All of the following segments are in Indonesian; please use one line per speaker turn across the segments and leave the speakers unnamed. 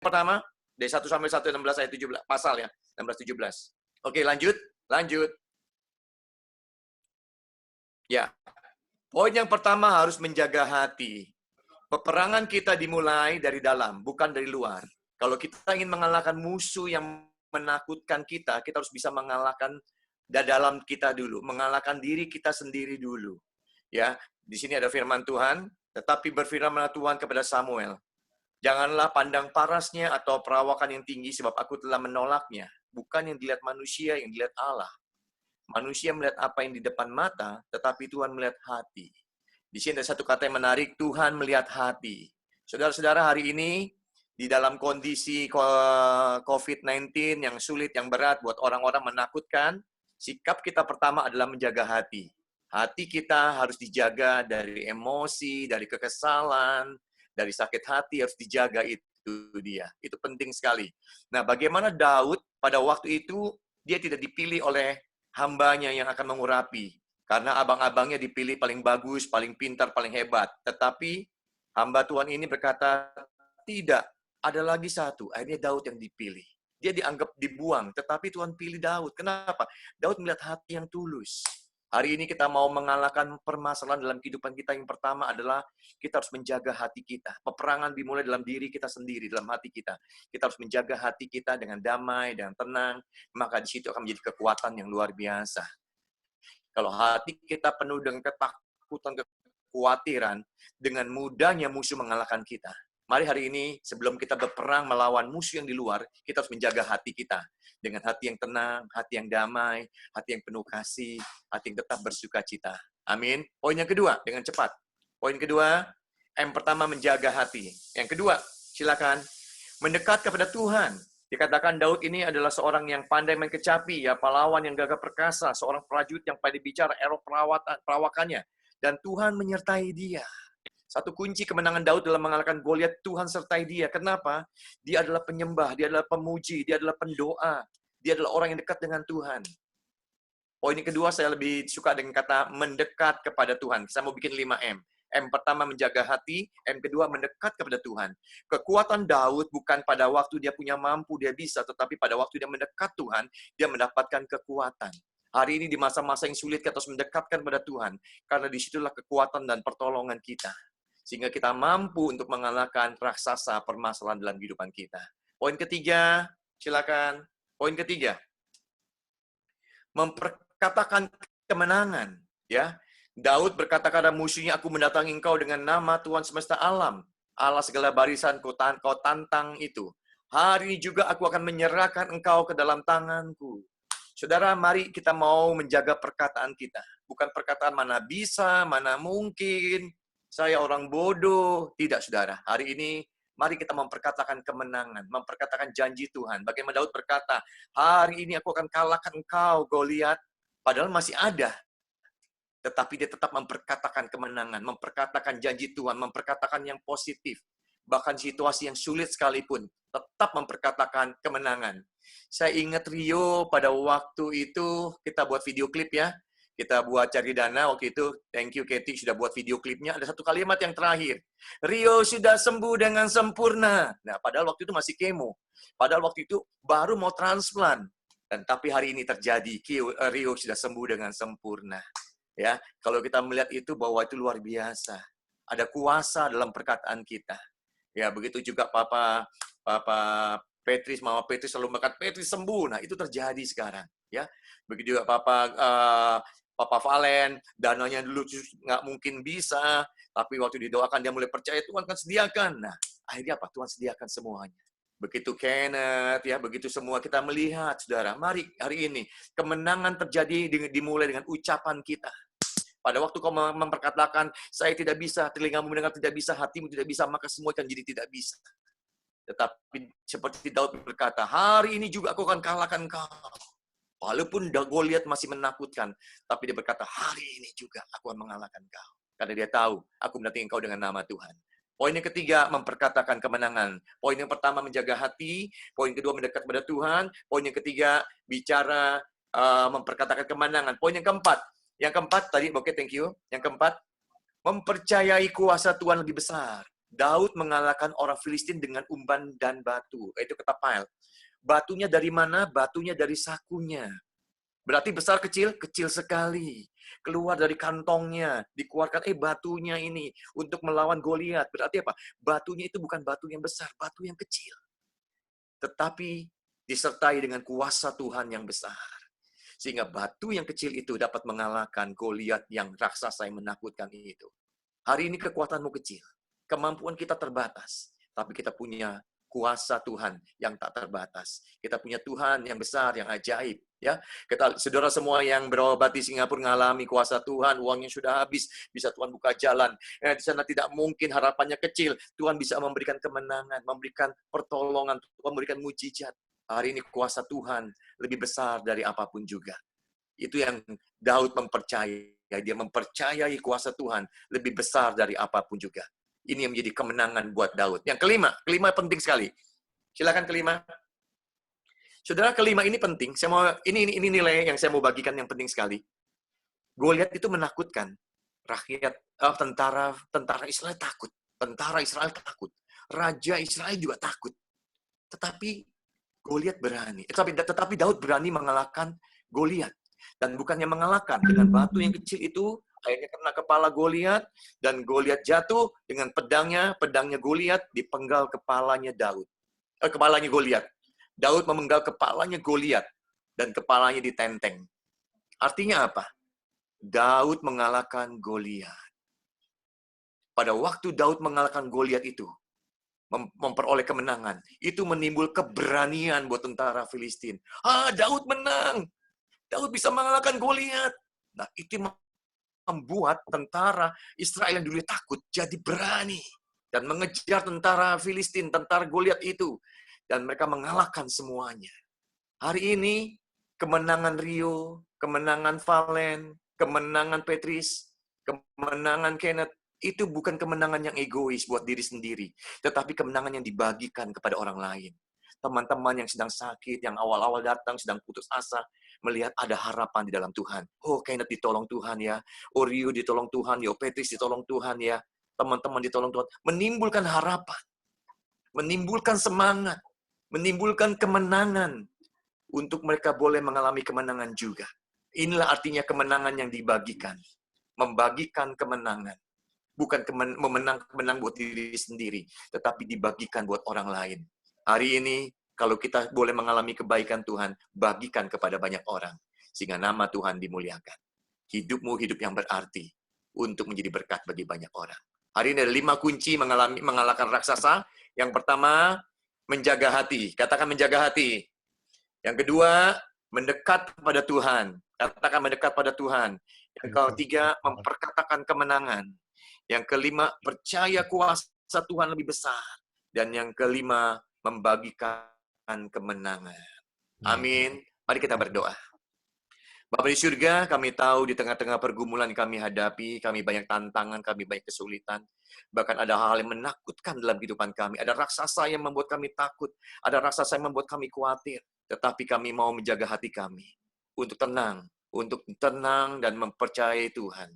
pertama, dari 1 sampai 16 ayat 17, pasal ya, 16-17. Oke, lanjut. Ya, poin yang pertama harus menjaga hati. Peperangan kita dimulai dari dalam, bukan dari luar. Kalau kita ingin mengalahkan musuh yang menakutkan kita, kita harus bisa mengalahkan dalam kita dulu, mengalahkan diri kita sendiri dulu. Ya, di sini ada firman Tuhan, tetapi berfirmanlah Tuhan kepada Samuel, janganlah pandang parasnya atau perawakan yang tinggi, sebab aku telah menolaknya. Bukan yang dilihat manusia, yang dilihat Allah. Manusia melihat apa yang di depan mata, tetapi Tuhan melihat hati. Di sini ada satu kata yang menarik, Tuhan melihat hati. Saudara-saudara, hari ini di dalam kondisi COVID-19 yang sulit, yang berat, buat orang-orang menakutkan, sikap kita pertama adalah menjaga hati. Hati kita harus dijaga dari emosi, dari kekesalan, dari sakit hati, harus dijaga, itu dia. Itu penting sekali. Nah, bagaimana Daud pada waktu itu, dia tidak dipilih oleh hambanya yang akan mengurapi. Karena abang-abangnya dipilih paling bagus, paling pintar, paling hebat. Tetapi hamba Tuhan ini berkata, tidak, ada lagi satu. Akhirnya Daud yang dipilih. Dia dianggap dibuang, tetapi Tuhan pilih Daud. Kenapa? Daud melihat hati yang tulus. Hari ini kita mau mengalahkan permasalahan dalam kehidupan kita. Yang pertama adalah kita harus menjaga hati kita. Peperangan dimulai dalam diri kita sendiri, dalam hati kita. Kita harus menjaga hati kita dengan damai, dengan tenang. Maka di situ akan menjadi kekuatan yang luar biasa. Kalau hati kita penuh dengan ketakutan, kekhawatiran, dengan mudahnya musuh mengalahkan kita. Mari hari ini, sebelum kita berperang melawan musuh yang di luar, kita harus menjaga hati kita. Dengan hati yang tenang, hati yang damai, hati yang penuh kasih, hati yang tetap bersuka cita. Amin. Poin yang kedua, dengan cepat. Poin kedua, yang pertama menjaga hati. Yang kedua, silakan mendekat kepada Tuhan. Dikatakan Daud ini adalah seorang yang pandai main kecapi, ya, pahlawan yang gagah perkasa, seorang prajurit yang pandai bicara, erok perawakannya. Dan Tuhan menyertai dia. Satu kunci kemenangan Daud dalam mengalahkan Goliat, Tuhan sertai dia. Kenapa? Dia adalah penyembah, dia adalah pemuji, dia adalah pendoa. Dia adalah orang yang dekat dengan Tuhan. Poin yang kedua, saya lebih suka dengan kata mendekat kepada Tuhan. Saya mau bikin 5M. M pertama menjaga hati, M kedua mendekat kepada Tuhan. Kekuatan Daud bukan pada waktu dia punya mampu, dia bisa, tetapi pada waktu dia mendekat Tuhan, dia mendapatkan kekuatan. Hari ini di masa-masa yang sulit, kita harus mendekatkan pada Tuhan, karena disitulah kekuatan dan pertolongan kita. Sehingga kita mampu untuk mengalahkan raksasa permasalahan dalam kehidupan kita. Poin ketiga, silakan. Poin ketiga, memperkatakan kemenangan. Ya, Daud berkata kepada musuhnya, aku mendatangi engkau dengan nama Tuhan semesta alam. Allah segala barisan, kau tantang itu. Hari ini juga aku akan menyerahkan engkau ke dalam tanganku. Saudara, mari kita mau menjaga perkataan kita. Bukan perkataan mana bisa, mana mungkin, saya orang bodoh. Tidak, saudara. Hari ini, mari kita memperkatakan kemenangan, memperkatakan janji Tuhan. Bagaimana Daud berkata, hari ini aku akan kalahkan engkau, Goliat. Padahal masih ada. Tetapi dia tetap memperkatakan kemenangan, memperkatakan janji Tuhan, memperkatakan yang positif. Bahkan situasi yang sulit sekalipun, tetap memperkatakan kemenangan. Saya ingat Rio pada waktu itu, kita buat video klip ya. Kita buat cari dana waktu itu. Thank you Katie sudah buat video klipnya. Ada satu kalimat yang terakhir. Rio sudah sembuh dengan sempurna. Nah, padahal waktu itu masih kemo. Padahal waktu itu baru mau transplant. Dan tapi hari ini terjadi. Rio sudah sembuh dengan sempurna. Ya, kalau kita melihat itu bahwa itu luar biasa. Ada kuasa dalam perkataan kita. Ya, begitu juga Papa Petris, Mama Petris selalu berkata, Petris sembuh. Nah, itu terjadi sekarang. Ya, begitu juga Papa Valen, dananya dulu nggak mungkin bisa, tapi waktu didoakan dia mulai percaya, Tuhan akan sediakan. Nah, akhirnya apa? Tuhan sediakan semuanya. Begitu Kenneth, ya, begitu semua kita melihat, saudara. Mari hari ini, kemenangan terjadi dimulai dengan ucapan kita. Pada waktu kau memperkatakan, saya tidak bisa, telingamu mendengar tidak bisa, hatimu tidak bisa, maka semua akan jadi tidak bisa. Tetapi seperti Daud berkata, hari ini juga aku akan kalahkan kau. Walaupun Goliat masih menakutkan, tapi dia berkata, hari ini juga aku akan mengalahkan kau. Karena dia tahu, aku mendatangi kau dengan nama Tuhan. Poin yang ketiga, memperkatakan kemenangan. Poin yang pertama, menjaga hati. Poin kedua, mendekat kepada Tuhan. Poin yang ketiga, bicara, memperkatakan kemenangan. Poin yang keempat tadi, oke, thank you. Yang keempat, mempercayai kuasa Tuhan lebih besar. Daud mengalahkan orang Filistin dengan umban dan batu. Itu kata Pael. Batunya dari mana? Batunya dari sakunya. Berarti besar kecil? Kecil sekali. Keluar dari kantongnya, dikeluarkan batunya ini untuk melawan Goliat. Berarti apa? Batunya itu bukan batu yang besar, batu yang kecil. Tetapi disertai dengan kuasa Tuhan yang besar. Sehingga batu yang kecil itu dapat mengalahkan Goliat yang raksasa yang menakutkan itu. Hari ini kekuatanmu kecil. Kemampuan kita terbatas. Tapi kita punya kuasa Tuhan yang tak terbatas. Kita punya Tuhan yang besar, yang ajaib. Ya, saudara semua yang berobat di Singapura mengalami kuasa Tuhan, uangnya sudah habis, bisa Tuhan buka jalan. Di sana tidak mungkin harapannya kecil. Tuhan bisa memberikan kemenangan, memberikan pertolongan, memberikan mujizat. Hari ini kuasa Tuhan lebih besar dari apapun juga. Itu yang Daud mempercayai. Dia mempercayai kuasa Tuhan lebih besar dari apapun juga. Ini yang menjadi kemenangan buat Daud. Yang kelima penting sekali. Silakan kelima. Saudara, kelima ini penting. Ini nilai yang saya mau bagikan yang penting sekali. Goliat itu menakutkan. Rakyat tentara Israel takut. Tentara Israel takut. Raja Israel juga takut. Tetapi Goliat berani. Tetapi Daud berani mengalahkan Goliat. Dan bukannya mengalahkan dengan batu yang kecil itu, akhirnya kena kepala Goliat, dan Goliat jatuh dengan pedangnya Goliat dipenggal kepalanya Daud. Kepalanya Goliat. Daud memenggal kepalanya Goliat dan kepalanya ditenteng. Artinya apa? Daud mengalahkan Goliat. Pada waktu Daud mengalahkan Goliat itu, memperoleh kemenangan, itu menimbul keberanian buat tentara Filistin. Daud menang. Daud bisa mengalahkan Goliat. Nah, itu membuat tentara Israel yang dulu takut jadi berani dan mengejar tentara Filistin, tentara Goliat itu, dan mereka mengalahkan semuanya. Hari ini kemenangan Rio, kemenangan Valen, kemenangan Petris, kemenangan Kenneth itu bukan kemenangan yang egois buat diri sendiri, tetapi kemenangan yang dibagikan kepada orang lain. Teman-teman yang sedang sakit, yang awal-awal datang sedang putus asa, melihat ada harapan di dalam Tuhan. Kenneth ditolong Tuhan ya. Rio ditolong Tuhan ya. Petris ditolong Tuhan ya. Teman-teman ditolong Tuhan. Menimbulkan harapan. Menimbulkan semangat. Menimbulkan kemenangan. Untuk mereka boleh mengalami kemenangan juga. Inilah artinya kemenangan yang dibagikan. Membagikan kemenangan. Bukan menang buat diri sendiri. Tetapi dibagikan buat orang lain. Hari ini, kalau kita boleh mengalami kebaikan Tuhan, bagikan kepada banyak orang. Sehingga nama Tuhan dimuliakan. Hidupmu hidup yang berarti untuk menjadi berkat bagi banyak orang. Hari ini ada 5 kunci mengalahkan raksasa. Yang pertama, menjaga hati. Katakan menjaga hati. Yang kedua, mendekat kepada Tuhan. Katakan mendekat pada Tuhan. Yang ketiga, memperkatakan kemenangan. Yang kelima, percaya kuasa Tuhan lebih besar. Dan yang kelima, membagikan kemenangan. Amin. Mari kita berdoa. Bapa di surga, kami tahu di tengah-tengah pergumulan kami hadapi, kami banyak tantangan, kami banyak kesulitan. Bahkan ada hal yang menakutkan dalam kehidupan kami. Ada raksasa yang membuat kami takut. Ada raksasa yang membuat kami khawatir. Tetapi kami mau menjaga hati kami. Untuk tenang dan mempercayai Tuhan.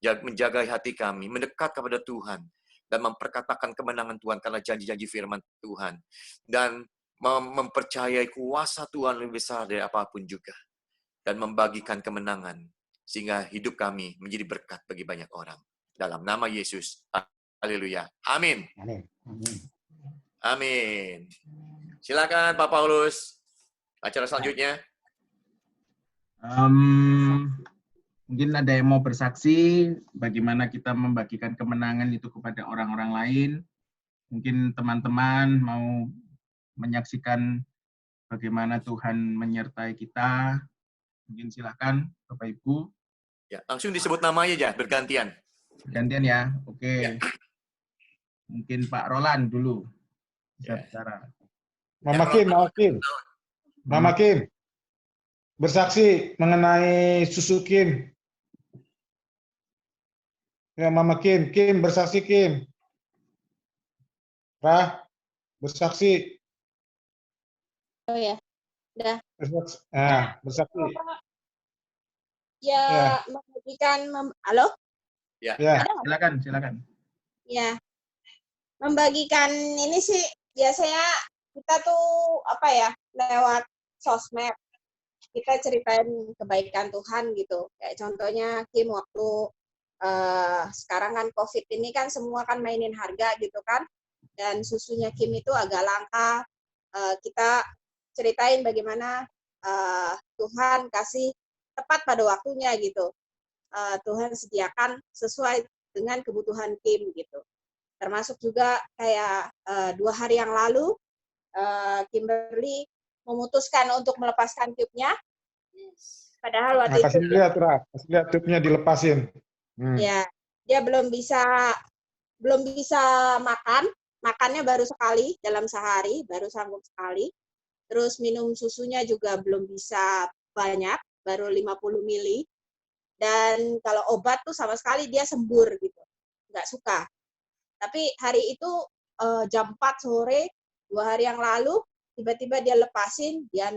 Menjaga hati kami, mendekat kepada Tuhan. Dan memperkatakan kemenangan Tuhan karena janji-janji firman Tuhan. Dan mempercayai kuasa Tuhan lebih besar dari apapun juga. Dan membagikan kemenangan. Sehingga hidup kami menjadi berkat bagi banyak orang. Dalam nama Yesus. Haleluya. Amin. Amin. Silakan Pak Paulus. Acara selanjutnya.
Mungkin ada yang mau bersaksi bagaimana kita membagikan kemenangan itu kepada orang-orang lain. Mungkin teman-teman mau menyaksikan bagaimana Tuhan menyertai kita. Mungkin silakan Bapak Ibu.
Ya, langsung disebut namanya aja, bergantian.
Bergantian ya, oke. Ya. Mungkin Pak Roland dulu bisa bicara.
Mama Kim. Bersaksi mengenai Susu Kim. Ya, Mama Kim bersaksi Kim. Rah, bersaksi.
Oh ya, udah.
Bersaksi.
Ya, membagikan. Halo?
Ya.
Ya.
Silakan.
Ya, Membagikan ini sih biasanya kita tuh apa ya, lewat sosmed kita ceritain kebaikan Tuhan gitu. Kayak contohnya Kim waktu sekarang kan COVID ini kan semua kan mainin harga gitu kan. Dan susunya Kim itu agak langka. Kita ceritain bagaimana Tuhan kasih tepat pada waktunya gitu. Tuhan sediakan sesuai dengan kebutuhan Kim gitu. Termasuk juga kayak 2 hari yang lalu Kimberly memutuskan untuk melepaskan tube-nya. Padahal
Nah,
waktu itu
kasih lihat, Ra. Kasih lihat tube-nya dilepasin.
ya dia belum bisa makan, makannya baru sekali dalam sehari, baru sanggup sekali. Terus minum susunya juga belum bisa banyak, baru 50 mili. Dan kalau obat tuh sama sekali dia sembur gitu, nggak suka. Tapi hari itu jam 4 sore, 2 hari yang lalu, tiba-tiba dia lepasin, dan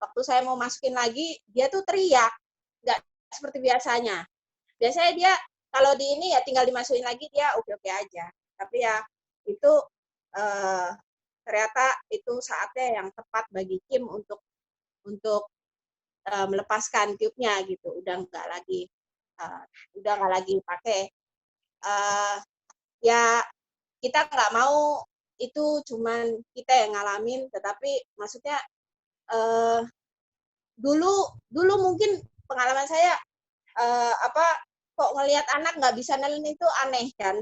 waktu saya mau masukin lagi, dia tuh teriak, nggak seperti biasanya. Biasanya dia kalau di ini ya tinggal dimasukin lagi, dia oke-oke aja. Tapi ya itu ternyata itu saatnya yang tepat bagi Kim untuk melepaskan tube-nya gitu. Udah nggak lagi pakai. Ya kita nggak mau itu cuman kita yang ngalamin, tetapi maksudnya dulu mungkin pengalaman saya kok ngelihat anak nggak bisa nelen itu aneh kan,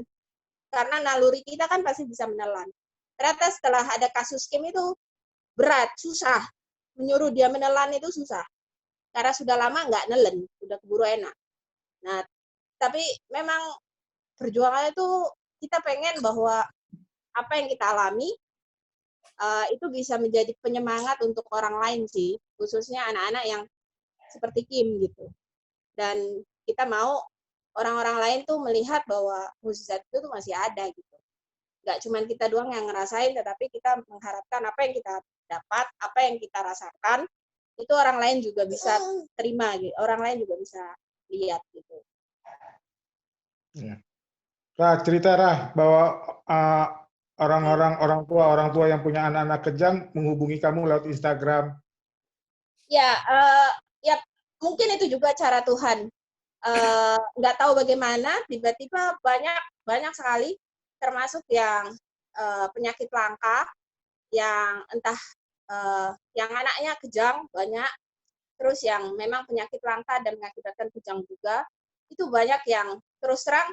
karena naluri kita kan pasti bisa menelan. Ternyata setelah ada kasus Kim itu berat, susah, menyuruh dia menelan itu susah, karena sudah lama nggak nelen, udah keburu enak. Nah, tapi memang perjuangannya itu kita pengen bahwa apa yang kita alami itu bisa menjadi penyemangat untuk orang lain sih, khususnya anak-anak yang seperti Kim gitu. Dan kita mau orang-orang lain tuh melihat bahwa mukjizat itu tuh masih ada gitu. Nggak cuma kita doang yang ngerasain, tetapi kita mengharapkan apa yang kita dapat, apa yang kita rasakan, itu orang lain juga bisa terima gitu. Orang lain juga bisa lihat gitu.
Ya. Ra, cerita Ra, bahwa orang tua yang punya anak-anak kejam menghubungi kamu lewat Instagram.
Ya, ya mungkin itu juga cara Tuhan. Nggak tahu bagaimana tiba-tiba banyak sekali, termasuk yang penyakit langka, yang entah yang anaknya kejang banyak, terus yang memang penyakit langka dan mengakibatkan kejang juga, itu banyak yang terus terang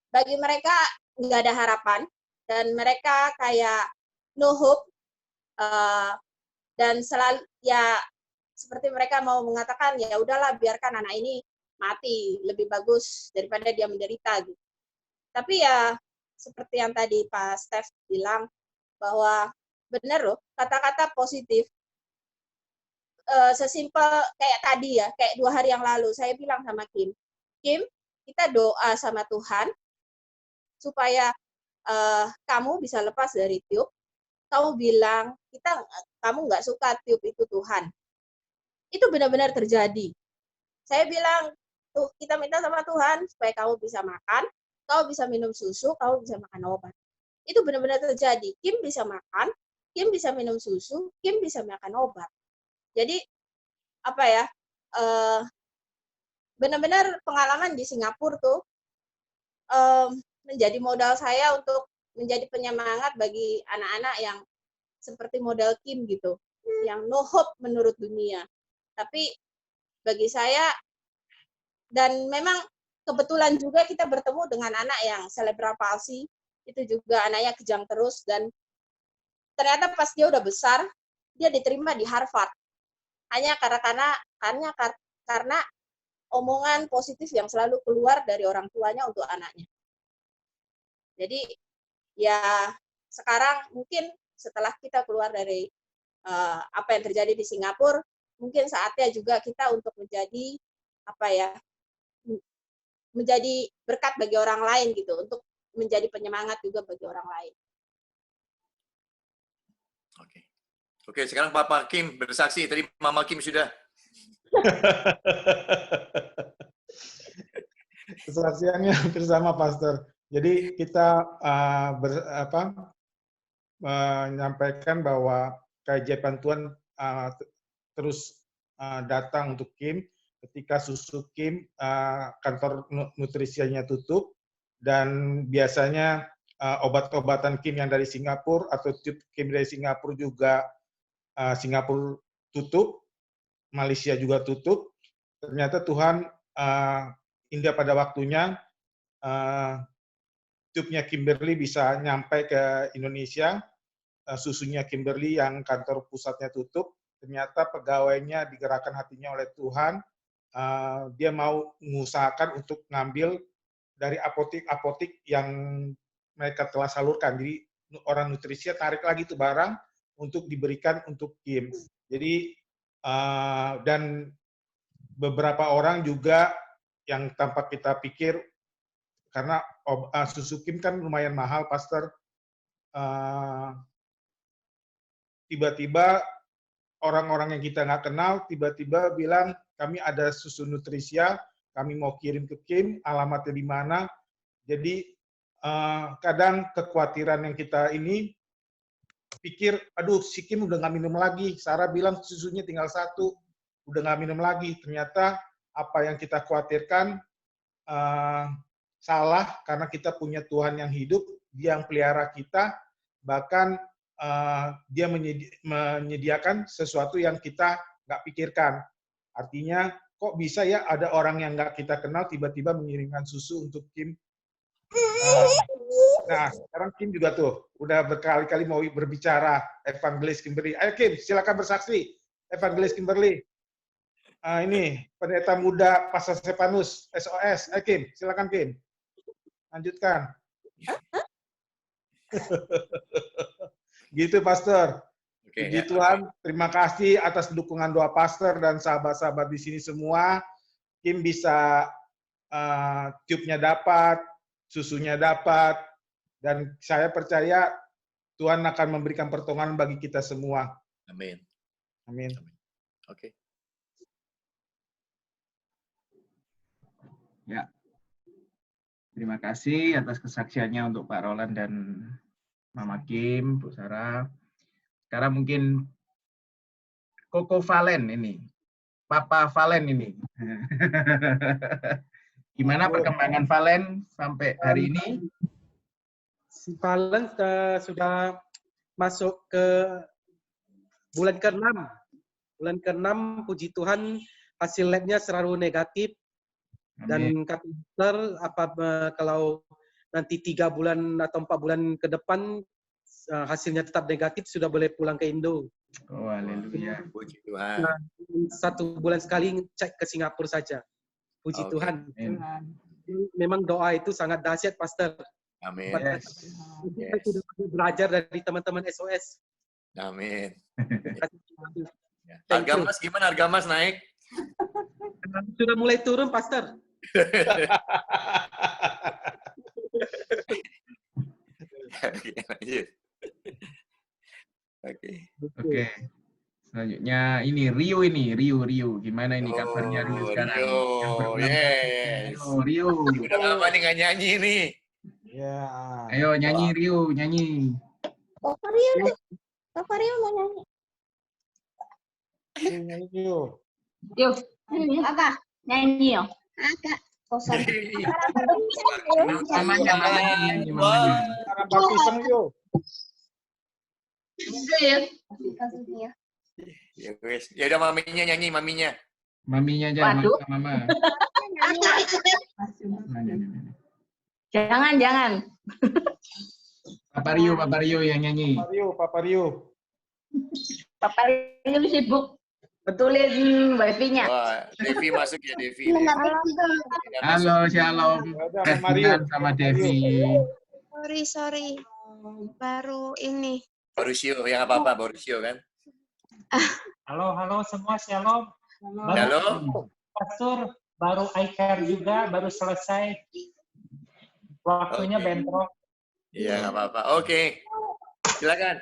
bagi mereka nggak ada harapan, dan mereka kayak no hope, dan selalu ya seperti mereka mau mengatakan ya udahlah biarkan anak ini mati, lebih bagus daripada dia menderita gitu. Tapi ya seperti yang tadi Pak Steph bilang, bahwa benar loh kata-kata positif. Sesimpel kayak tadi ya, kayak 2 hari yang lalu saya bilang sama Kim, kita doa sama Tuhan supaya kamu bisa lepas dari tube. Kamu bilang kamu nggak suka tube itu Tuhan. Itu benar-benar terjadi. Saya bilang, tuh kita minta sama Tuhan supaya kamu bisa makan, kamu bisa minum susu, kamu bisa makan obat. Itu benar-benar terjadi. Kim bisa makan, Kim bisa minum susu, Kim bisa makan obat. Jadi apa ya? Benar-benar pengalaman di Singapura tuh menjadi modal saya untuk menjadi penyemangat bagi anak-anak yang seperti model Kim gitu, yang no hope menurut dunia. Tapi bagi saya, dan memang kebetulan juga kita bertemu dengan anak yang cerebral palsy, itu juga anaknya kejang terus, dan ternyata pas dia udah besar, dia diterima di Harvard. Hanya karena omongan positif yang selalu keluar dari orang tuanya untuk anaknya. Jadi ya sekarang mungkin setelah kita keluar dari apa yang terjadi di Singapura, mungkin saatnya juga kita untuk menjadi menjadi berkat bagi orang lain gitu, untuk menjadi penyemangat juga bagi orang lain.
Oke, sekarang Papa Kim bersaksi. Tadi Mama Kim sudah.
Kesaksiannya hampir sama, Pastor. Jadi kita menyampaikan bahwa keajaiban Tuhan terus datang untuk Kim ketika susu Kim kantor nutrisinya tutup, dan biasanya obat-obatan Kim yang dari Singapura atau tube Kim dari Singapura juga Singapura tutup, Malaysia juga tutup. Ternyata Tuhan indah pada waktunya, tube-nya Kimberly bisa nyampe ke Indonesia, susunya Kimberly yang kantor pusatnya tutup. Ternyata pegawainya digerakkan hatinya oleh Tuhan, dia mau mengusahakan untuk ngambil dari apotik-apotik yang mereka telah salurkan. Jadi orang nutrisi tarik lagi itu barang untuk diberikan untuk Kim. Jadi dan beberapa orang juga yang tanpa kita pikir, karena susu Kim kan lumayan mahal, Pastor. Tiba-tiba orang-orang yang kita nggak kenal tiba-tiba bilang, kami ada susu nutrisia, kami mau kirim ke Kim, alamatnya di mana. Jadi kadang kekhawatiran yang kita ini pikir, aduh si Kim udah nggak minum lagi, Sarah bilang susunya tinggal 1, udah nggak minum lagi. Ternyata apa yang kita khawatirkan salah, karena kita punya Tuhan yang hidup, Dia yang pelihara kita, bahkan Dia menyediakan sesuatu yang kita nggak pikirkan. Artinya, kok bisa ya ada orang yang nggak kita kenal tiba-tiba mengirimkan susu untuk Kim. Nah, sekarang Kim juga tuh udah berkali-kali mau berbicara, Evangelis Kimberly. Ayo Kim, silakan bersaksi, Evangelis Kimberly. Ini pendeta muda Pastor Stefanus SOS. Ayo Kim, silakan Kim. Lanjutkan. Gitu Pastor. Puji Tuhan, terima kasih atas dukungan doa Pastor dan sahabat-sahabat di sini semua. Kim bisa tube-nya dapat, susunya dapat, dan saya percaya Tuhan akan memberikan pertolongan bagi kita semua.
Amin.
Amin.
Oke.
Ya. Terima kasih atas kesaksiannya untuk Pak Roland dan Mama Kim, Bu Sarah. Sekarang mungkin Koko Valen ini, Papa Valen ini. Gimana perkembangan Valen sampai hari ini?
Si Valen sudah masuk ke bulan ke-6. Bulan ke-6, puji Tuhan, hasil labnya selalu negatif. Dan kata dokter, kalau nanti 3 bulan atau 4 bulan ke depan hasilnya tetap negatif, sudah boleh pulang ke Indo.
Oh, haleluya.
Puji Tuhan.
Nah, 1 bulan sekali cek ke Singapura saja. Puji Tuhan. Memang doa itu sangat dahsyat, Pastor.
Amin.
Kita sudah belajar dari teman-teman SOS.
Amin.
Thank
Harga
you.
emas gimana? Harga emas naik?
Sudah mulai turun, Pastor.
Oke. Selanjutnya ini Rio. Gimana ini kabarnya Rio sekarang? Rio.
Udah lama nih nggak nyanyi nih.
Ya.
Ayo nyanyi Rio, nyanyi.
Papa Rio mau nyanyi.
Nyanyi yuk.
Yuk, apa? Nyanyi yuk.
Agak kosan.
Mamanya nyanyi, mamanya.
Sekarang baptism yuk.
Ya wes, ya udah maminya nyanyi, maminya.
Maminya aja,
Waduh.
mama.
Jangan.
Papa Rio yang nyanyi.
Papa Rio.
Papa ini sibuk betulin wifi-nya.
Wah, Devi masuk ya, Devi.
Halo, shalom.
Mario
Sama Devi.
Sorry. Baru ini.
Borusio, yang apa-apa, Borusio kan?
Halo semua, shalom.
Halo.
Pastor, baru iCare juga, baru selesai. Waktunya bentrok.
Iya, nggak apa-apa. Oke. Silakan.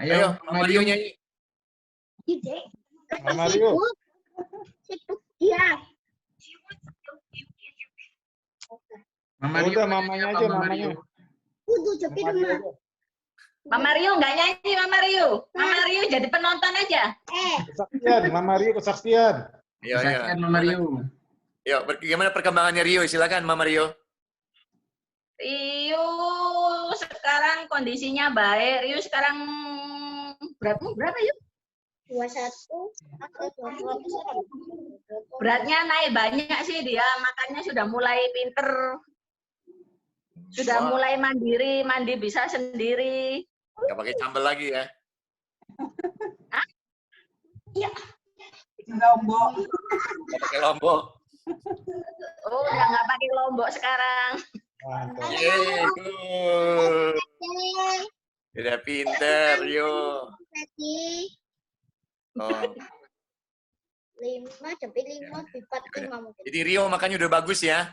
Ayo,
Mama Rio nyanyi.
Mario.
Iya.
Mama Rio,
Udah mamanya aja,
Mama
mamanya.
Rio.
Mama Rio aja.
Mama Rio nggak nyanyi, Mama Rio. Mama Rio jadi penonton aja.
Kesaksian, Mama Rio kesaksian.
Iya, iya.
Kesaksian Mama Rio.
Yuk, gimana perkembangannya Rio? Silakan Mama Rio.
Rio sekarang kondisinya baik. Rio sekarang berapa yuk?
21 atau 21.
Beratnya naik banyak sih dia, makannya sudah mulai pinter. Sudah
Wah.
mulai mandiri, mandi bisa sendiri.
Nggak pakai sambal lagi ya?
Lombok.
Nggak pakai lombok.
Oh, udah nggak pakai lombok sekarang.
Mantap.
Yeay, good. Udah pinter, Rio. Oh.
5 tapi 5 pipat 5 mungkin.
Jadi Rio makannya udah bagus ya?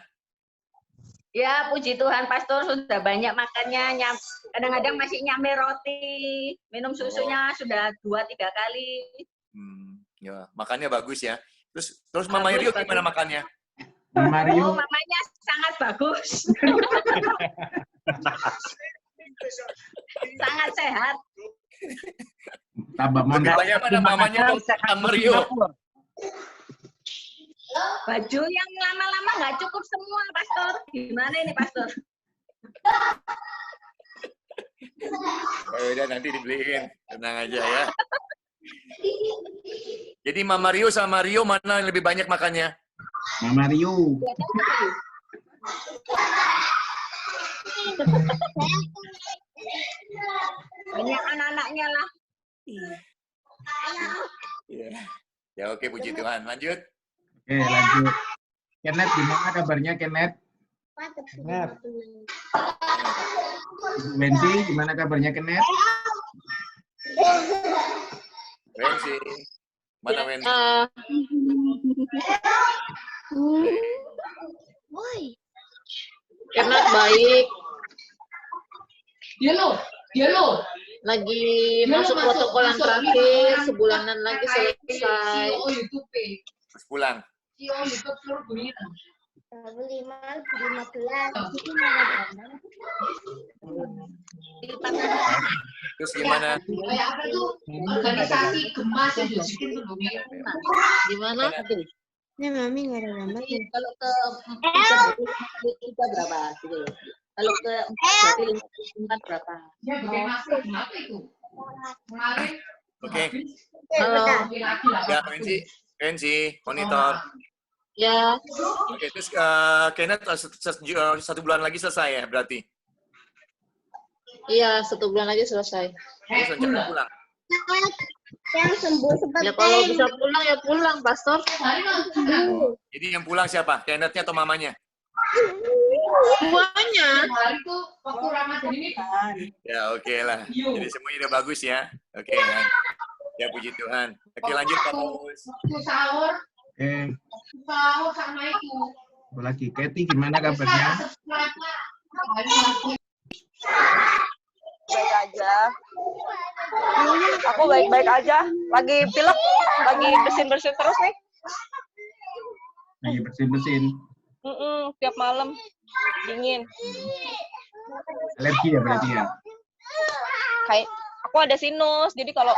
Ya, puji Tuhan, Pastor sudah banyak makannya. Kadang-kadang masih nyampe roti, minum susunya sudah 2-3 kali.
Ya, makannya bagus ya. Terus Mama Rio gimana makannya?
Mama Rio.
Oh, mamanya sangat bagus. Sangat sehat.
Tambah
Lebih
mantap.
banyak mana mamanya atau Mama Rio?
Baju yang lama-lama nggak cukup semua, Pastor. Gimana ini, Pastor?
Oh, udah nanti dibeliin. Tenang aja ya. Jadi Mama Rio sama Rio mana yang lebih banyak makannya?
Mama Rio.
Banyak anak-anaknya lah.
Iya. Ya oke, puji Tuhan. Lanjut.
Oke, lanjut. Kenneth, gimana kabarnya Kenneth?
Kenneth.
Wensi, gimana kabarnya Kenneth?
Wensi. Mana Wensi?
Kenneth baik. Dia lo. Lagi masuk protokol yang terakhir, sebulanan lagi selesai.
Terus pulang. Terus gimana?
Organisasi gemas itu. Gimana?
Ini Mami nggak ada gambar.
Kalau ke 4 berapa? Gitu. Kalau ke 4 berarti 5 berapa?
Oke.
Halo.
Ya, Wensi, monitor.
Ya.
Oke, terus Kenneth 1 bulan lagi selesai ya berarti?
Iya, 1 bulan lagi selesai.
Terus rencana pulang?
Yang sembuh seperti
Ya kalau bisa pulang ya pulang, Pastor.
Jadi yang pulang siapa? Kenneth-nya atau mamanya?
Semuanya.
Ya oke lah. Jadi semuanya udah bagus ya. Oke. Ya puji Tuhan. Oke lanjut Pak Paulus.
Oke.
Sama itu.
Apa lagi? Kathy, gimana kabarnya?
Baik aja. Aku baik-baik aja. Lagi pilek, lagi bersin-bersin terus nih.
Lagi bersin-bersin.
Tiap malam dingin.
Alergi ya berarti ya?
Kayak aku ada sinus, jadi kalau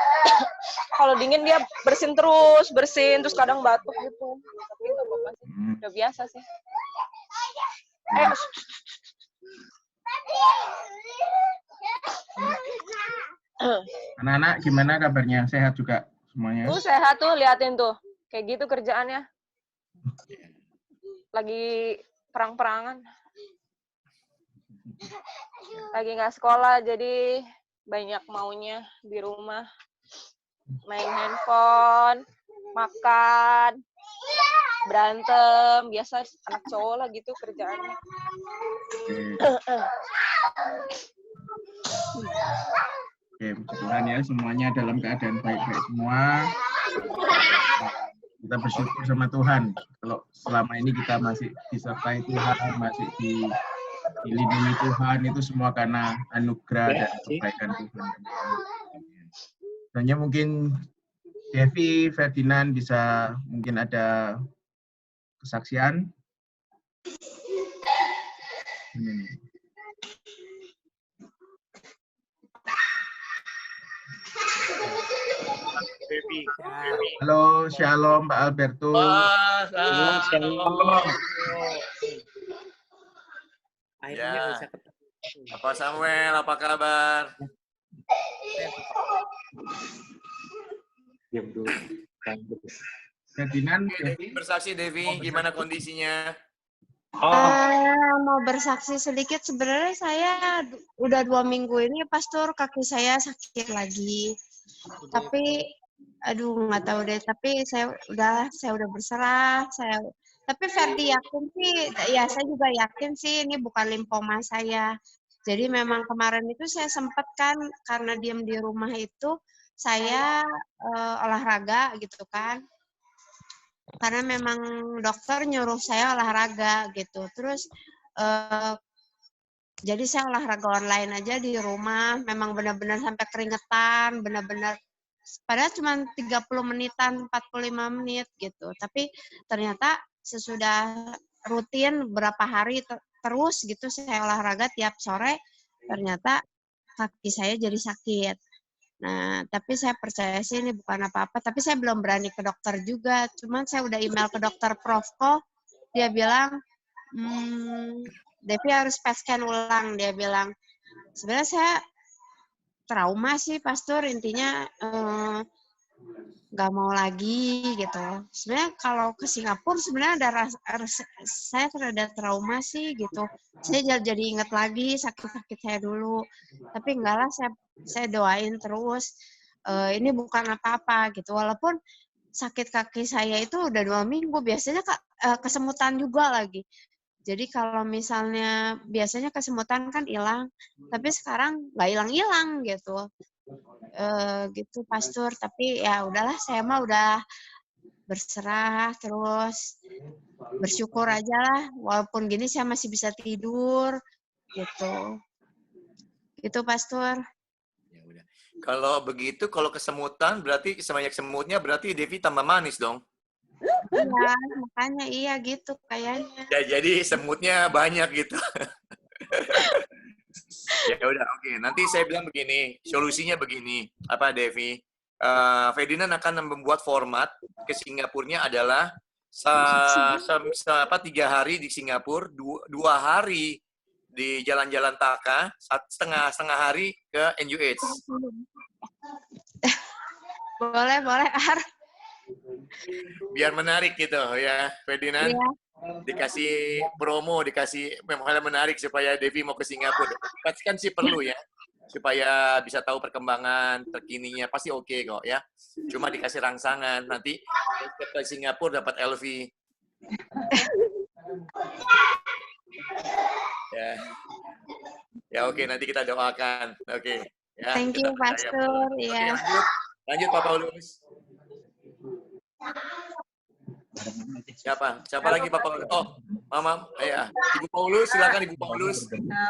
kalau dingin dia bersin terus kadang batuk gitu. Tapi nggak apa-apa sih, udah biasa sih. Ayo.
Anak-anak gimana kabarnya? Sehat juga semuanya?
Sehat tuh, liatin tuh. Kayak gitu kerjaannya. Lagi perang-perangan. Lagi nggak sekolah, jadi banyak maunya di rumah. Main handphone, makan, berantem. Biasa anak cowok lah gitu kerjaannya.
Oke, puji Tuhan ya, semuanya dalam keadaan baik-baik semua. Kita bersyukur sama Tuhan. Kalau selama ini kita masih disertai Tuhan, masih dilindungi Tuhan, itu semua karena anugerah dan kebaikan Tuhan. Hanya mungkin Devi, Ferdinand bisa mungkin ada kesaksian. Halo, Shalom Pak Alberto.
Ya. Bapak Samuel, apa kabar?
Ferdinand,
Devi bersaksi, Devi, gimana kondisinya?
Mau bersaksi sedikit, sebenarnya saya udah 2 minggu ini, Pastor, kaki saya sakit lagi. Tapi, aduh nggak tahu deh. Tapi saya udah berserah. Tapi Ferdi yakin sih, ya saya juga yakin sih ini bukan limfoma saya. Jadi memang kemarin itu saya sempat kan karena diam di rumah itu saya olahraga gitu kan. Karena memang dokter nyuruh saya olahraga gitu. Terus jadi saya olahraga online aja di rumah, memang benar-benar sampai keringetan, benar-benar padahal cuma 30 menitan, 45 menit gitu. Tapi ternyata sesudah rutin berapa hari terus gitu saya olahraga tiap sore, ternyata kaki saya jadi sakit. Nah, tapi saya percaya sih ini bukan apa-apa, tapi saya belum berani ke dokter juga. Cuman saya udah email ke dokter Profko, dia bilang, Devi harus PET scan ulang, dia bilang. Sebenarnya saya trauma sih, Pastor, intinya nggak mau lagi gitu. Sebenarnya kalau ke Singapura sebenarnya saya ada trauma sih gitu. Saya jadi ingat lagi sakit-sakit saya dulu. Tapi enggak lah, saya doain terus. Ini bukan apa-apa gitu. Walaupun sakit kaki saya itu udah 2 minggu, biasanya kesemutan juga lagi. Jadi kalau misalnya biasanya kesemutan kan hilang, tapi sekarang nggak hilang-hilang gitu. Gitu Pastor, tapi ya udahlah, saya mah udah berserah terus bersyukur aja lah, walaupun gini saya masih bisa tidur gitu Pastor.
Ya udah. Kalau begitu, kalau kesemutan berarti sebanyak semutnya berarti Devi tambah manis dong.
Iya, makanya iya gitu kayaknya.
Ya, jadi semutnya banyak gitu. Ya udah, oke. Nanti saya bilang begini, solusinya begini, apa Devi? Ferdinand akan membuat format ke Singapurnya adalah 3 hari di Singapura, 2 hari di jalan-jalan Taka, setengah hari ke NUH.
Boleh, Ar.
Biar menarik gitu ya, Ferdinand.
Iya.
Dikasih promo, dikasih hal menarik supaya Devi mau ke Singapura. Pasti kan sih perlu ya, supaya bisa tahu perkembangan terkininya. Pasti oke kok ya. Cuma dikasih rangsangan, nanti ke Singapura dapat LV. Ya oke, nanti kita doakan. Oke. Ya,
thank you Pastor. Iya.
Lanjut Pak Paulus. Siapa lagi Pak Paulus? Oh, Mama, ya. Ibu Paulus, silakan Ibu Paulus.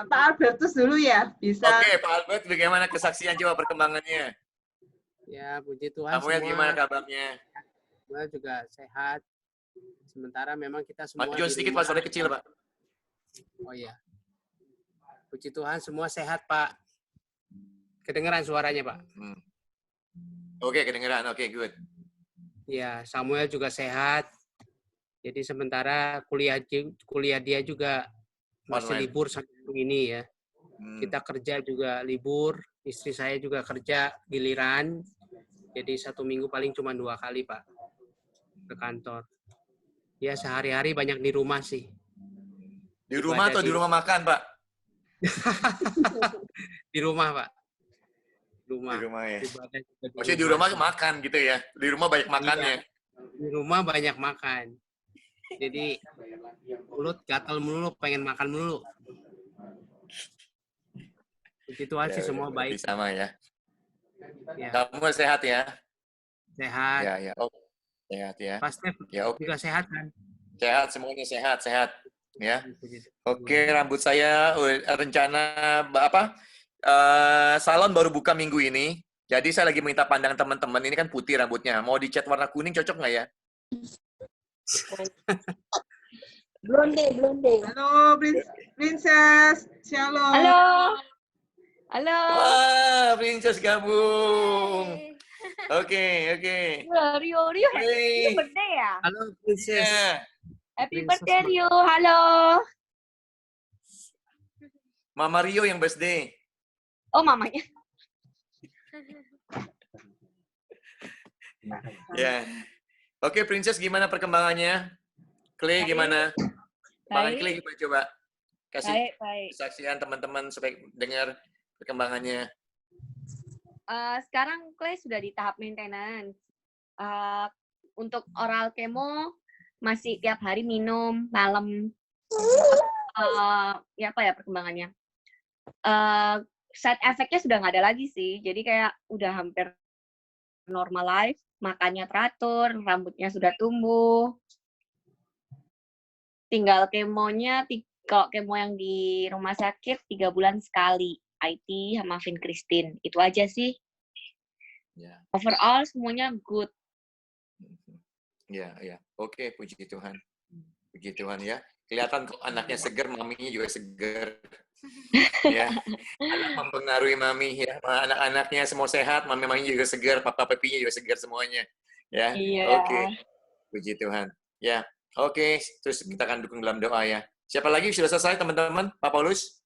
Pak Albertus dulu ya, bisa.
Oke, Pak Albert, bagaimana kesaksian coba perkembangannya?
Ya, puji Tuhan
Samuel,
semua.
gimana kabarnya?
Samuel juga sehat. Sementara memang kita semua
Majuan sedikit Pak, suaranya kecil Pak.
Oh iya. Puji Tuhan semua sehat Pak. Kedengeran suaranya Pak?
Oke, kedengeran. Oke, good.
Ya, Samuel juga sehat. Jadi sementara kuliah dia juga masih
online.
Libur sampai ini ya. Kita kerja juga libur, istri saya juga kerja giliran. Jadi 1 minggu paling cuma 2 kali Pak ke kantor. Ya sehari-hari banyak di rumah sih.
Di rumah atau di rumah makan Pak?
Di rumah Pak. Di rumah
ya.
Di
maksudnya di rumah makan gitu ya? Di rumah banyak makannya?
Di rumah banyak makan. Jadi mulut gatal melulu, pengen makan melulu. Puji Tuhan sih semua baik.
Sama ya.
Ya.
Kamu sehat ya?
Sehat.
Ya. Oh, sehat ya.
Pasti
ya,
juga sehat kan?
Sehat, semuanya sehat. Ya. Oke, rambut saya rencana apa? Salon baru buka minggu ini. Jadi saya lagi minta pandangan teman-teman. Ini kan putih rambutnya. Mau dicat warna kuning cocok nggak ya?
Blonde.
Halo, Princess. Shalom.
Halo. Halo.
Wah, Princess gabung. Oke.
Rio
Hey.
birthday ya?
Halo Princess.
Ya.
Happy
Princess
birthday Rio. Halo.
Mama Rio yang birthday.
Oh, mamanya.
Ya. Oke, Princess gimana perkembangannya? Clay gimana? Perkembangan
Baik.
Clay gimana coba? Kasih
Baik.
kesaksian teman-teman supaya dengar perkembangannya.
Sekarang Clay sudah di tahap maintenance. Untuk oral kemo masih tiap hari minum malam. Ya apa ya perkembangannya? Side effect-nya sudah nggak ada lagi sih. Jadi kayak udah hampir normal life, makannya teratur, rambutnya sudah tumbuh. Tinggal kemonya, kalau kemo yang di rumah sakit 3 bulan sekali. IT sama Vincristin. Itu aja sih.
Ya.
Overall semuanya good.
Ya. Oke, puji Tuhan. Puji Tuhan ya. Kelihatan kok anaknya seger, maminya juga seger. Ya. Anak mempengaruhi mami ya. Anak-anaknya semua sehat, mami-maminya juga seger, papa-papinya juga seger semuanya. Ya.
Iya.
Oke. Puji Tuhan. Ya. Oke, terus kita akan dukung dalam doa ya. Siapa lagi sudah selesai teman-teman? Pak Paulus?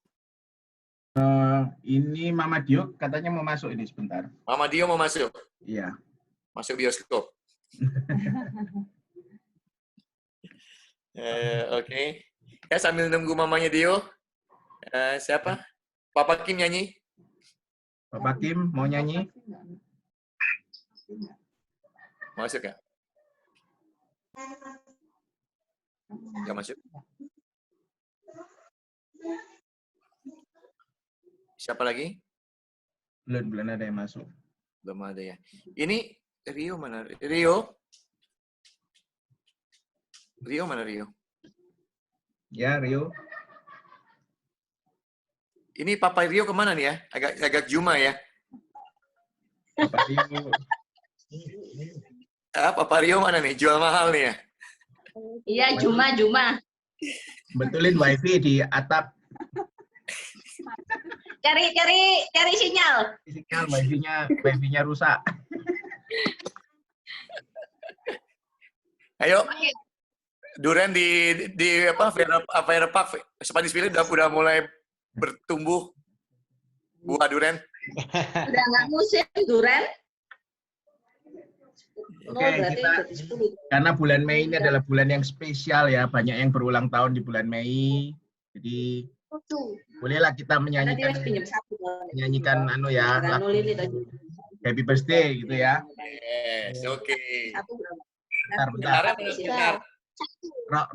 Ini Mama Dio katanya mau masuk ini sebentar.
Mama Dio mau masuk?
Iya.
Masuk bioskop. Oke. Ya, sambil nunggu mamanya Dio. Siapa? Papa Kim nyanyi?
Papa Kim mau nyanyi?
Masuk ya? Nggak masuk? Siapa lagi?
Belum ada yang masuk.
Belum ada ya. Ini Rio mana? Rio mana Rio?
Ya, Rio.
Ini Papa Rio kemana nih ya? Agak Juma ya?
Papa Rio.
Papa Rio mana nih? Jual mahal nih ya?
Iya, Juma.
Betulin wifi di atap.
Cari sinyal.
Sinyal wifi-nya rusak.
Ayo. Durian di apa? Vera Park Sepadis Village udah mulai bertumbuh buah durian.
Udah nggak musim durian.
Oke, karena bulan Mei ini adalah bulan yang spesial ya, banyak yang berulang tahun di bulan Mei. Jadi bolehlah kita menyanyikan lagu Happy Birthday gitu ya.
Yes, oke.
Bentar.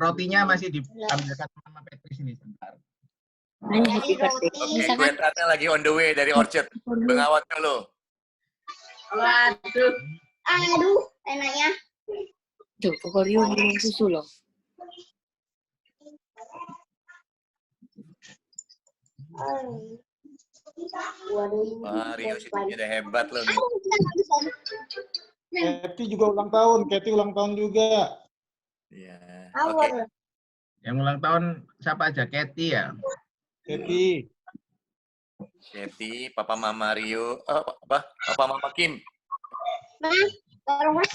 Rotinya masih diambilkan sama Petri sini sebentar.
Oke, kuetarnya lagi on the way dari Orchard. Bengawan dulu.
Waduh.
Aduh, enaknya.
Tuh, Koko Rio minum susu loh.
Wah, Rio sih udah hebat loh nih.
Kathy juga ulang tahun. Kathy ulang tahun juga.
Iya.
Oke.
Yang ulang tahun siapa aja? Kathy ya?
Kathy.
Kathy, Papa Mama Rio, Papa Mama Kim.
Mas, taruh Mas.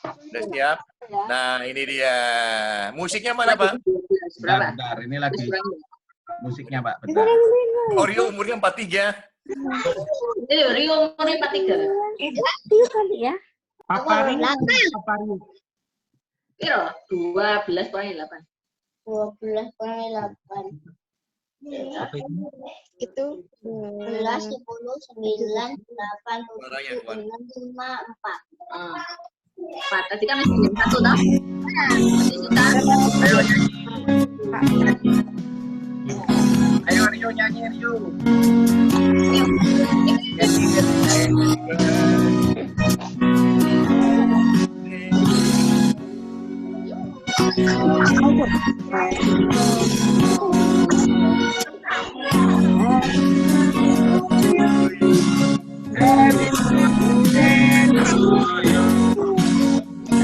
Udah siap? Nah, ini dia. Musiknya mana, Pak?
Bentar, ini lagi musiknya, Pak. Bentar.
Oh, Rio umurnya 43.
Rio umurnya 43.
Itu kali ya.
Papa Rio.
Rio, 12,8.
12,8. Itu 11, 10, 9, 8, 7, 6, 5, 4.
4. Tadi kan masih 1 toh?
Ayo Rio nyanyi Rio.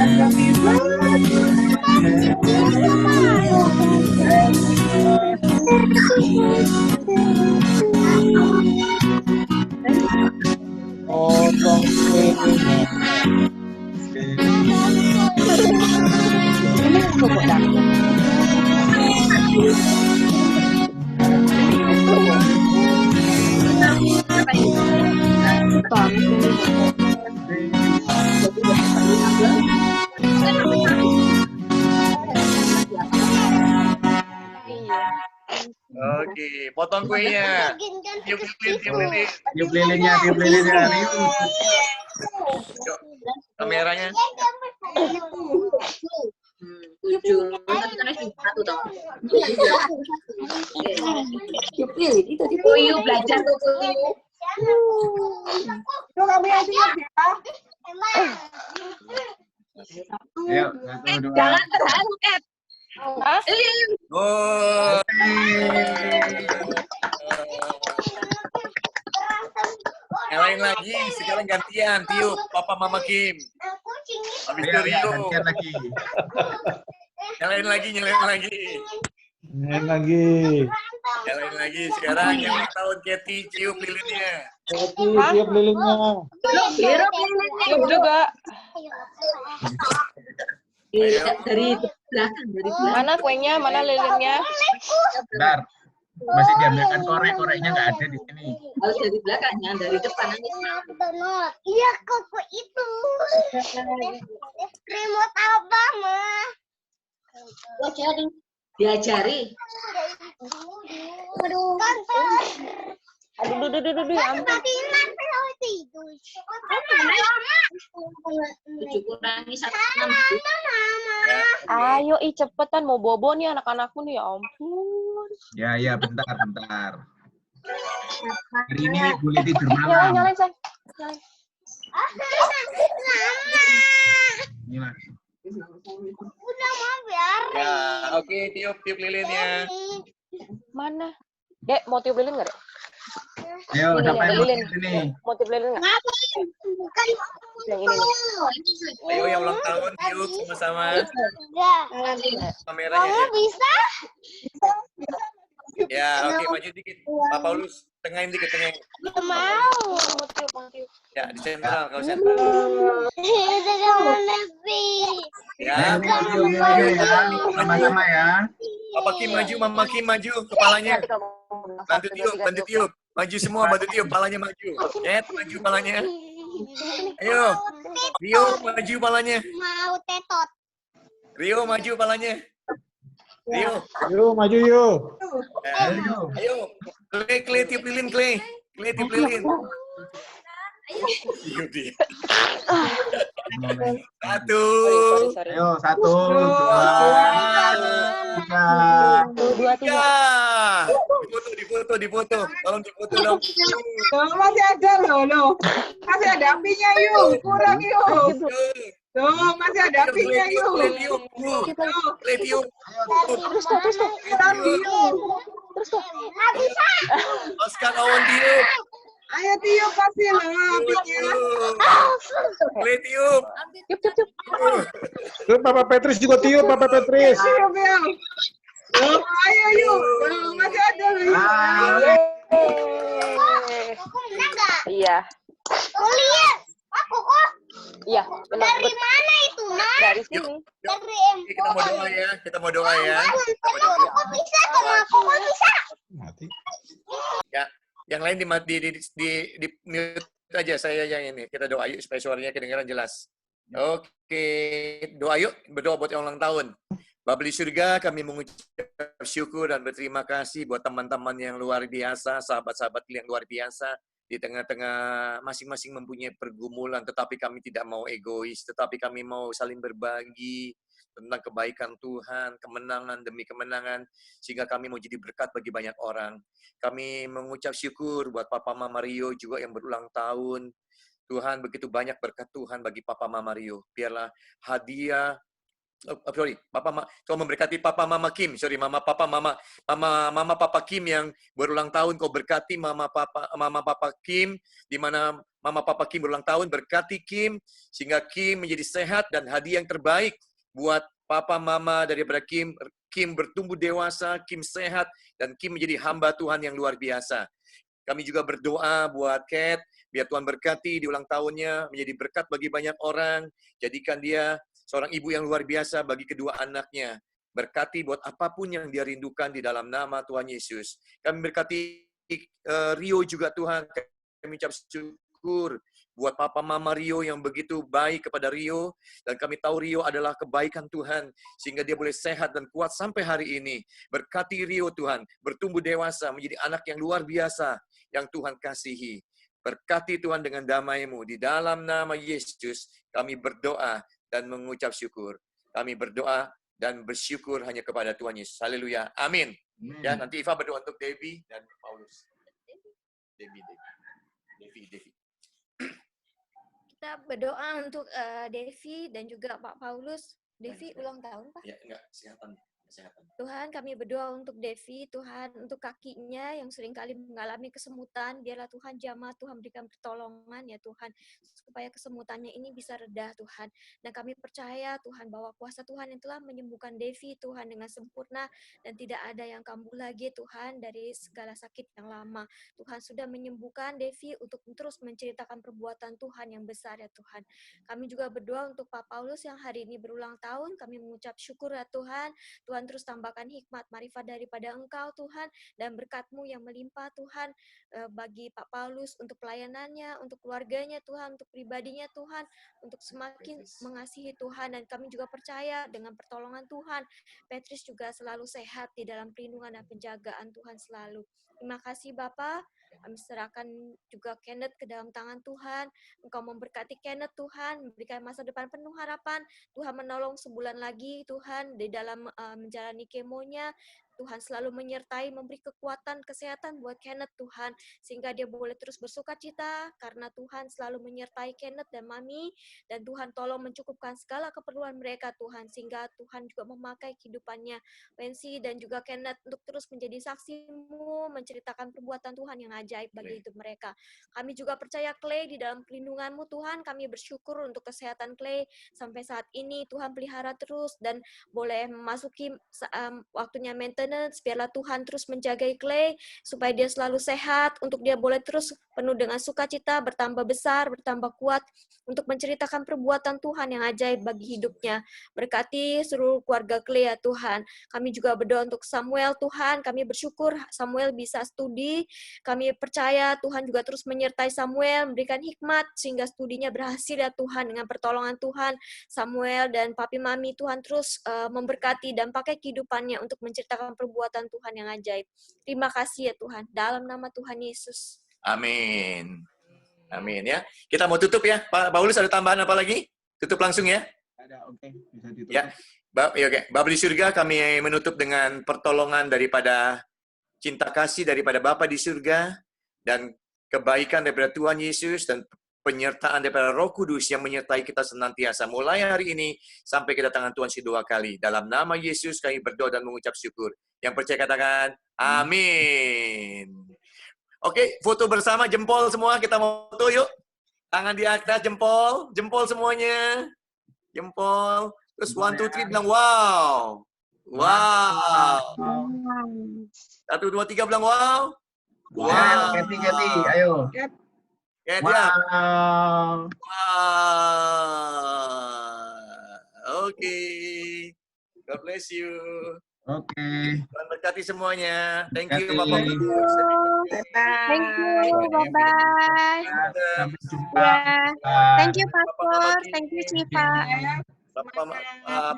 I love you.
Oke, potong kuenya. Tiup lilin, tiup lilin.
Tiup lilinnya, tiup lilinnya.
Yuk, kameranya.
7, tapi kan SD 1 toh. Yuk belajar tuh.
Tuh kami yang tiup ya.
Ayo, 1, 2.
Jangan terharu, Ed.
Oh. Nyalain lagi, sekarang gantian. Tiup, Papa Mama Kim. Habis itu Rio.
Gantian lagi.
Nyalain lagi, nyalain lagi.
Nyalain lagi.
Nyalain lagi. Sekarang yang ulang tahun Katy, tiup lilinnya.
Katy, tiup lilinnya.
Tiup juga.
Dari belakang, dari belakang.
Mana kuenya, mana lilinnya?
Bentar. Masih diambilkan korek-koreknya nggak ada di sini.
Harus dari belakangnya, dari depan aja.
Iya, koko itu. Remote apa, Ma?
Diajari.
Aduh.
Aduh, ya ampun.
Kurangi 1,6.
Ayo, cepetan mau bobo nih anak-anakku nih, ya ampun.
Ya, bentar. Hari ini Bu Liti tidur malam.
Nyalain, sayang. Nyalain.
Inilah.
Udah mau biar.
Ya, oke, tiup lilinnya.
Mana? Dek, mau tiup lilin nggak, Dek?
Ayo,
Ini,
siapa
ada
yang mau
lilin.
tiup ini?
Mau tiup lilin nggak?
Ngapain? Bukan
Yang ini nih.
Ayo yang ulang tahun tiup sama-sama. Kameranya.
Mama bisa?
Ya, oke, maju dikit. Pak Paulus, tengahin dikit, tengahin.
Gak mau.
Mau tiup.
Ya, di sentral, kalau sentral.
Udah mau nepi.
Ya,
Ayo ya, sama-sama ya.
Papa Kim maju, Mama Kim maju, kepalanya. Bantu tiup. Maju semua, bantu tiup, palanya maju. Ed, maju palanya. Ayo, Rio maju palanya.
Mau tetot.
Rio maju palanya. Rio.
Yuk, maju yuk.
Ayo, Clay tiup lilin, Clay tiup lilin. Tiup dia. Satu.
Ayo, 1, 2, 3.
Difoto. Tolong difoto dong.
Tuh, masih ada loh. Masih ada apinya yuk. Kurang yuk. Tuh, masih ada apinya yuk.
Clay tiup.
Terus tuh.
Kurang yuk.
Nggak bisa.
Oscar lawan tiup.
Ayo tiup kasih lah apinya.
Clay tiup.
Tuh, Papa Petris juga tiup, Papa Petris.
Tiup ya. Tuh, ayo yuk. Tuh, masih ada loh.
Iya.
Lihat. Aku kok.
Iya, benar.
Dari mana itu, Mas?
Dari sini.
Dari
Kita mau doa ya.
Kok bisa? Kenapa kok bisa?
Mati.
Ya, yang lain di mute aja, saya yang ini. Kita doa yuk supaya suaranya kedengaran jelas. Oke, doa yuk, berdoa buat yang ulang tahun. Bapa di surga, kami mengucap syukur dan berterima kasih buat teman-teman yang luar biasa, sahabat-sahabat yang luar biasa. Di tengah-tengah masing-masing mempunyai pergumulan, tetapi kami tidak mau egois, tetapi kami mau saling berbagi tentang kebaikan Tuhan, kemenangan demi kemenangan, sehingga kami mau jadi berkat bagi banyak orang. Kami mengucap syukur buat Papa Mama Rio juga yang berulang tahun. Tuhan, begitu banyak berkat Tuhan bagi Papa Mama Rio. Biarlah hadiah, Kau memberkati Papa Mama Kim, Mama Papa Kim yang berulang tahun, Kau berkati Mama Papa Kim, di mana Mama Papa Kim berulang tahun, berkati Kim, sehingga Kim menjadi sehat dan hadiah yang terbaik buat Papa Mama daripada Kim. Kim bertumbuh dewasa, Kim sehat, dan Kim menjadi hamba Tuhan yang luar biasa. Kami juga berdoa buat Kat, biar Tuhan berkati di ulang tahunnya, menjadi berkat bagi banyak orang. Jadikan dia seorang ibu yang luar biasa bagi kedua anaknya. Berkati buat apapun yang dia rindukan di dalam nama Tuhan Yesus. Kami berkati Rio juga Tuhan. Kami ucap syukur buat Papa Mama Rio yang begitu baik kepada Rio. Dan kami tahu Rio adalah kebaikan Tuhan. Sehingga dia boleh sehat dan kuat sampai hari ini. Berkati Rio Tuhan. Bertumbuh dewasa menjadi anak yang luar biasa. Yang Tuhan kasihi. Berkati Tuhan dengan damai-Mu. Di dalam nama Yesus kami berdoa dan mengucap syukur. Kami berdoa dan bersyukur hanya kepada Tuhan Yesus. Haleluya. Amin. Ya, nanti Iva berdoa untuk Debbie dan Paulus. Debbie.
Kita berdoa untuk Devi dan juga Pak Paulus. Devi ulang tahun, Pak?
Ya, enggak, kesehatan.
Tuhan, kami berdoa untuk Devi, Tuhan, untuk kakinya yang seringkali mengalami kesemutan. Biarlah Tuhan jamah, Tuhan berikan pertolongan ya Tuhan, supaya kesemutannya ini bisa reda Tuhan. Dan kami percaya Tuhan bahwa kuasa Tuhan yang telah menyembuhkan Devi Tuhan dengan sempurna dan tidak ada yang kambuh lagi Tuhan dari segala sakit yang lama. Tuhan sudah menyembuhkan Devi untuk terus menceritakan perbuatan Tuhan yang besar ya Tuhan. Kami juga berdoa untuk Pak Paulus yang hari ini berulang tahun. Kami mengucap syukur ya Tuhan. Tuhan terus tambahkan hikmat, marifat daripada Engkau Tuhan, dan berkat-Mu yang melimpah Tuhan bagi Pak Paulus untuk pelayanannya, untuk keluarganya Tuhan, untuk pribadinya Tuhan, untuk semakin mengasihi Tuhan. Dan kami juga percaya dengan pertolongan Tuhan, Petrus juga selalu sehat di dalam perlindungan dan penjagaan Tuhan selalu. Terima kasih Bapak. Kami serahkan juga Kenneth ke dalam tangan Tuhan. Engkau memberkati Kenneth Tuhan, memberikan masa depan penuh harapan. Tuhan menolong sebulan lagi Tuhan di dalam menjalani kemonya. Tuhan selalu menyertai, memberi kekuatan, kesehatan buat Kenneth Tuhan, sehingga dia boleh terus bersuka cita, karena Tuhan selalu menyertai Kenneth dan Mami, dan Tuhan tolong mencukupkan segala keperluan mereka Tuhan, sehingga Tuhan juga memakai kehidupannya Wensi dan juga Kenneth untuk terus menjadi saksi-Mu, menceritakan perbuatan Tuhan yang ajaib bagi hidup mereka. Kami juga percaya Clay di dalam pelindungan-Mu Tuhan, kami bersyukur untuk kesehatan Clay sampai saat ini. Tuhan pelihara terus dan boleh memasuki waktunya maintenance. Biarlah Tuhan terus menjaga Clay supaya dia selalu sehat, untuk dia boleh terus penuh dengan sukacita, bertambah besar, bertambah kuat untuk menceritakan perbuatan Tuhan yang ajaib bagi hidupnya. Berkati seluruh keluarga Clay ya Tuhan. Kami juga berdoa untuk Samuel Tuhan. Kami bersyukur Samuel bisa studi. Kami percaya Tuhan juga terus menyertai Samuel, memberikan hikmat sehingga studinya berhasil ya Tuhan. Dengan pertolongan Tuhan, Samuel dan Papi Mami Tuhan terus memberkati dan pakai kehidupannya untuk menceritakan perbuatan Tuhan yang ajaib. Terima kasih ya Tuhan. Dalam nama Tuhan Yesus.
Amin. Amin ya. Kita mau tutup ya. Pak Paulus ada tambahan apa lagi? Tutup langsung ya.
Ada, oke. Bisa ditutup.
Ya. Bapa di surga, kami menutup dengan pertolongan daripada cinta kasih daripada Bapa di surga dan kebaikan daripada Tuhan Yesus dan penyertaan daripada Roh Kudus yang menyertai kita senantiasa mulai hari ini sampai kedatangan Tuhan kedua kali. Dalam nama Yesus kami berdoa dan mengucap syukur. Yang percaya katakan amin. Oke, foto bersama jempol semua, kita mau foto yuk. Tangan di atas, jempol semuanya. Jempol. Terus 1, 2, 3 bilang wow. Wow. 1, 2, 3 bilang wow.
Wow. Keti, ayo.
Wow.
Wow.
Oke. God bless you.
Oke.
Tuhan berkati semuanya. Thank you,
Berkati.
Bapak.
Thank you, bye-bye.
Sampai jumpa.
Thank you, Pastor. Thank you, Cipa.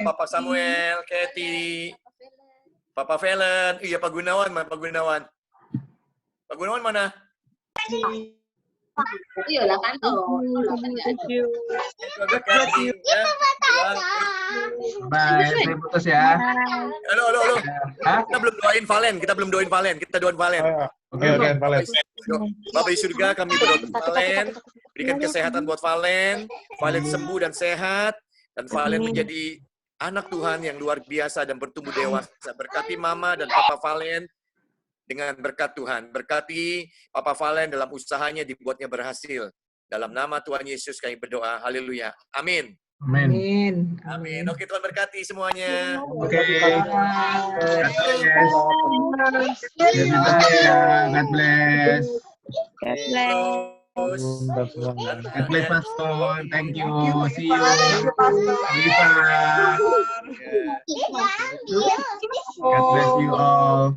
Papa Samuel, Kathy, Papa Velen, iya Pak Gunawan, Pak Gunawan. Pak Gunawan mana?
Iya lah kan tuh.
Bye, saya putus ya.
Halo. Kita belum doain Valen. Kita doain Valen.
Oke, Valen.
Bapak di surga, kami berdoa untuk Valen. Berikan kesehatan buat Valen. Valen sembuh dan sehat. Dan Valen menjadi anak Tuhan yang luar biasa dan bertumbuh dewasa. Berkati Mama dan Papa Valen dengan berkat Tuhan. Berkati Papa Valen dalam usahanya dibuatnya berhasil. Dalam nama Tuhan Yesus kami berdoa. Haleluya. Amin.
Amin.
Amin. Oke, Tuhan berkati semuanya.
Oke. God bless. God bless.
God bless.
God bless, Pastor. Thank you. See you.
Thank you, Pastor.
Lisa. God bless you all.